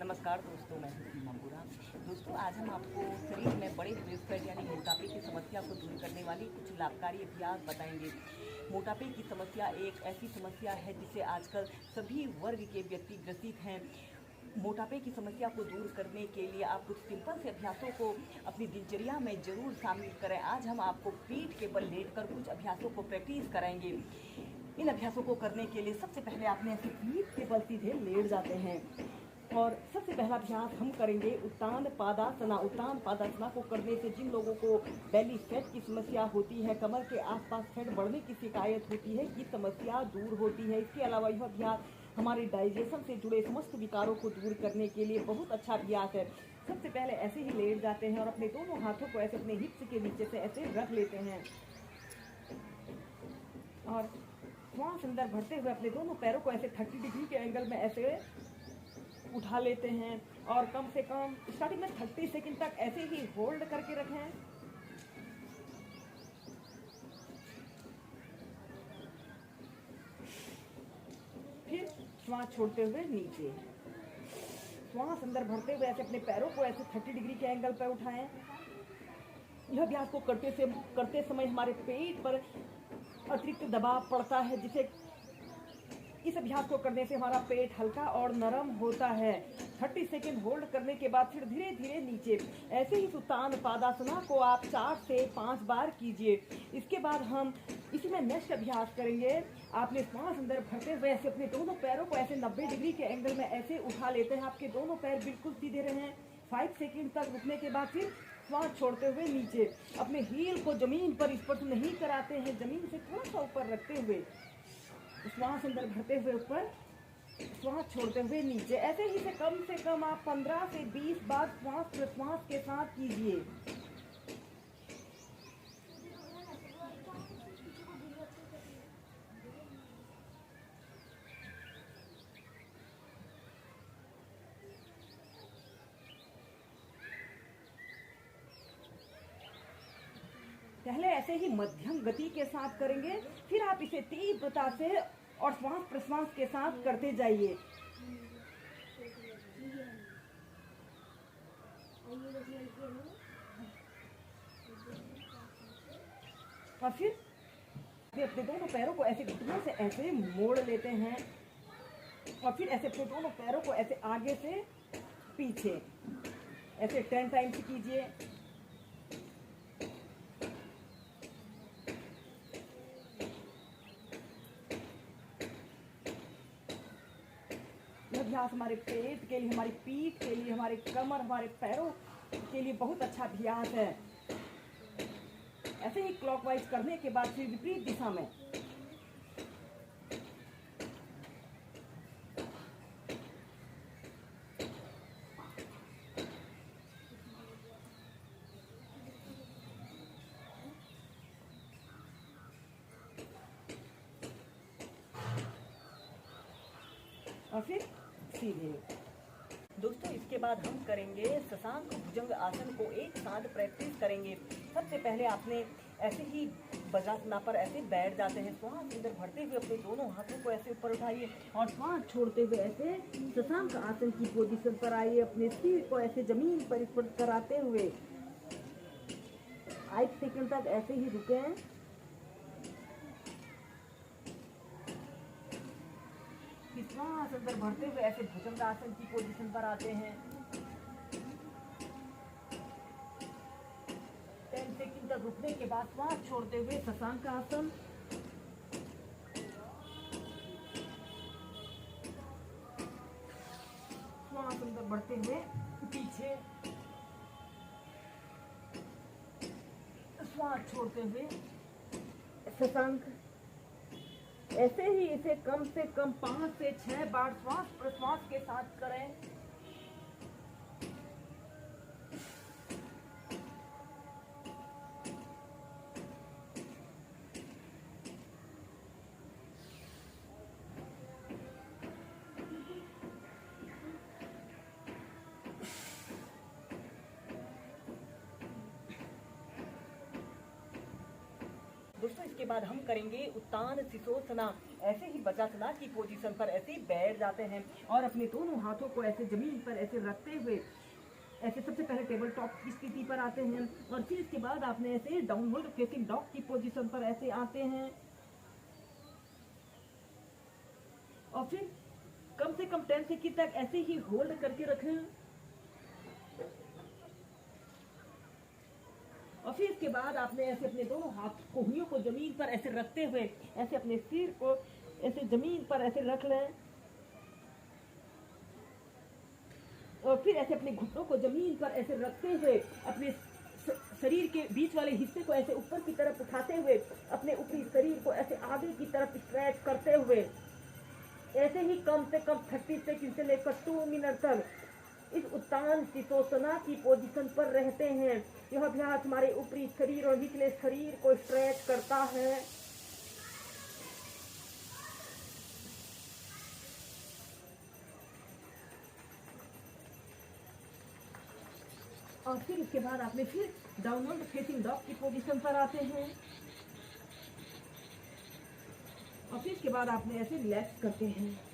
नमस्कार दोस्तों, मैं हूं सीमा बुरा। दोस्तों, आज हम आपको शरीर में बड़े वेस्टफेट यानी मोटापे की समस्या को दूर करने वाली कुछ लाभकारी अभ्यास बताएंगे। मोटापे की समस्या एक ऐसी समस्या है जिसे आजकल सभी वर्ग के व्यक्ति ग्रसित हैं। मोटापे की समस्या को दूर करने के लिए आप कुछ सिंपल से अभ्यासों को अपनी दिनचर्या में ज़रूर शामिल करें। आज हम आपको पीठ के बल लेटकर कुछ अभ्यासों को प्रैक्टिस कराएंगे। इन अभ्यासों को करने के लिए सबसे पहले आपने ऐसे पीठ के बल सीधे लेट जाते हैं और सबसे पहला अभ्यास हम करेंगे उत्तान पादासना। उत्तान पादासना को करने से जिन लोगों को बेली फैट की समस्या होती है, कमर के आसपास फैट बढ़ने की शिकायत होती है, ये समस्या दूर होती है। इसके अलावा यह अभ्यास हमारे डाइजेशन से जुड़े समस्त विकारों को दूर करने के लिए बहुत अच्छा अभ्यास है। सबसे पहले ऐसे ही लेट जाते हैं और अपने दोनों हाथों को ऐसे अपने हिप्स के नीचे से ऐसे रख लेते हैं और श्वास अंदर भरते हुए अपने दोनों पैरों को ऐसे 30 डिग्री के एंगल में ऐसे उठा लेते हैं और कम से कम स्टार्टिंग में 30 सेकंड तक ऐसे ही होल्ड करके रखें। फिर श्वास छोड़ते हुए नीचे, श्वास अंदर भरते हुए ऐसे अपने पैरों को ऐसे 30 डिग्री के एंगल पर उठाएं। यह अभ्यास को करते समय हमारे पेट पर अतिरिक्त दबाव पड़ता है, जिसे इस अभ्यास को करने से हमारा पेट हल्का और नरम होता है। 30 सेकंड होल्ड करने के बाद फिर धीरे धीरे नीचे। ऐसे ही उत्तान पादासना को आप 4 से 5 बार कीजिए। इसके बाद हम इसी में नेक्स्ट अभ्यास करेंगे। आपने श्वास अंदर भरते हुए ऐसे अपने दोनों पैरों को ऐसे 90 डिग्री के एंगल में ऐसे उठा लेते हैं। आपके दोनों पैर बिल्कुल सीधे रहें। 5 सेकंड तक रुकने के बाद फिर श्वास छोड़ते हुए नीचे। अपने हील को जमीन पर स्पर्श नहीं कराते हैं, जमीन से थोड़ा सा ऊपर रखते हुए श्वास अंदर भरते हुए ऊपर, श्वास छोड़ते हुए नीचे। ऐसे ही से कम आप 15 से 20 बार श्वास प्रश्वास के साथ कीजिए। पहले ऐसे ही मध्यम गति के साथ करेंगे, फिर आप इसे तीव्रता से और श्वास प्रश्वास के साथ करते जाइए। और फिर अपने दोनों पैरों को ऐसे घुटनों से ऐसे मोड़ लेते हैं और फिर ऐसे अपने दोनों पैरों को ऐसे आगे से पीछे ऐसे 10 टाइम्स कीजिए। यह अभ्यास हमारे पेट के लिए, हमारी पीठ के लिए, हमारे कमर, हमारे पैरों के लिए बहुत अच्छा अभ्यास है। ऐसे ही क्लॉकवाइज करने के बाद फिर विपरीत दिशा में। और फिर सीधे। दोस्तों, इसके बाद हम करेंगे शशांक भुजंग आसन को एक साथ प्रैक्टिस करेंगे। सबसे पहले आपने ऐसे ही वज्रासना पर ऐसे बैठ जाते हैं। श्वास अंदर भरते हुए अपने दोनों हाथों को ऐसे ऊपर उठाइए और श्वास छोड़ते हुए ऐसे शशांक आसन की पोजीशन पर आइए। अपने सिर को ऐसे जमीन पर स्पर्श कराते हुए 5 सेकंड तक ऐसे ही रुकें। श्वास अंदर भरते हुए ऐसे भुजंगासन की पोजीशन पर आते हैं। 10 सेकंड तक रुकने के बाद श्वास छोड़ते हुए शशांक आसन। श्वास अंदर बढ़ते हुए पीछे, श्वास छोड़ते हुए शशांक। ऐसे ही इसे कम से कम 5 से 6 बार श्वास प्रश्वास के साथ करें। दोस्तों, इसके बाद हम करेंगे उत्तान शिशोसना। ऐसे ही वज्रासन की पोजीशन पर ऐसे ही बैठ जाते हैं और अपने दोनों हाथों को ऐसे जमीन पर ऐसे रखते हुए ऐसे सबसे पहले टेबल टॉप की स्थिति पर आते हैं और फिर इसके बाद आपने ऐसे डाउनवर्ड फेसिंग डॉग की पोजीशन पर ऐसे आते हैं और फिर कम से कम 10 सेकंड तक ऐसे ही होल्ड करके रखें और फिर इसके बाद आपने ऐसे अपने दोनों हाथ कोहनियों को जमीन पर ऐसे रखते हुए ऐसे अपने सिर को ऐसे जमीन पर ऐसे रख लें और फिर ऐसे अपने घुटनों को जमीन पर ऐसे रखते हुए अपने शरीर के बीच वाले हिस्से को ऐसे ऊपर की तरफ उठाते हुए अपने ऊपरी शरीर को ऐसे आगे की तरफ स्ट्रेच करते हुए ऐसे ही कम से कम 30 सेकंड से लेकर 2 मिनट तक इस उत्तान शीतोसना की पोजीशन पर रहते हैं। यह अभ्यास हमारे ऊपरी शरीर और निचले शरीर को स्ट्रेच करता है। और फिर इसके बाद आपने फिर डाउनवर्ड फेसिंग डॉग की पोजीशन पर आते हैं और फिर इसके बाद आपने ऐसे रिलैक्स करते हैं।